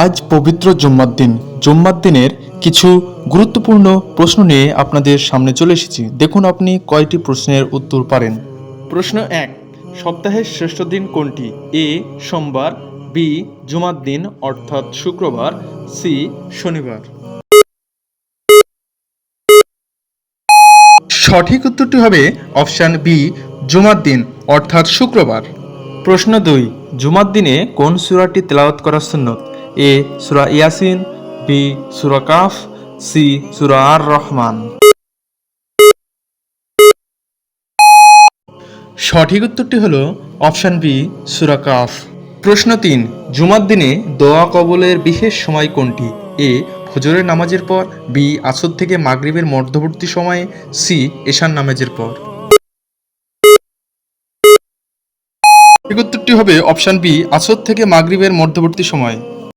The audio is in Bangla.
আজ পবিত্র জুম্মার দিন। জুম্মার দিনের কিছু গুরুত্বপূর্ণ প্রশ্ন নিয়ে আপনাদের সামনে চলে এসেছি। দেখুন আপনি কয়টি প্রশ্নের উত্তর পারেন। প্রশ্ন 1, সপ্তাহের শ্রেষ্ঠ দিন কোনটি? এ সোমবার, বি জুমার দিন অর্থাৎ শুক্রবার, সি শনিবার। সঠিক উত্তরটি হবে অপশান বি জুমার দিন অর্থাৎ শুক্রবার। প্রশ্ন 2, জুমার দিনে কোন সূরাটি তেলাওয়াত করা সুন্নত? এ সূরা ইয়াসিন, বি সূরা কাফ, সি সূরা আর রহমান। সঠিক উত্তরটি হলো অপশান বি সূরা কাফ। প্রশ্ন 3, জুমার দিনে দোয়া কবুলের বিশেষ সময় কোনটি? এ ফজরের নামাজের পর, বি আসর থেকে মাগরিবের মধ্যবর্তী সময়ে, সি এশার নামাজের পর। সঠিক উত্তরটি হবে অপশান বি আসর থেকে মাগরিবের মধ্যবর্তী সময়।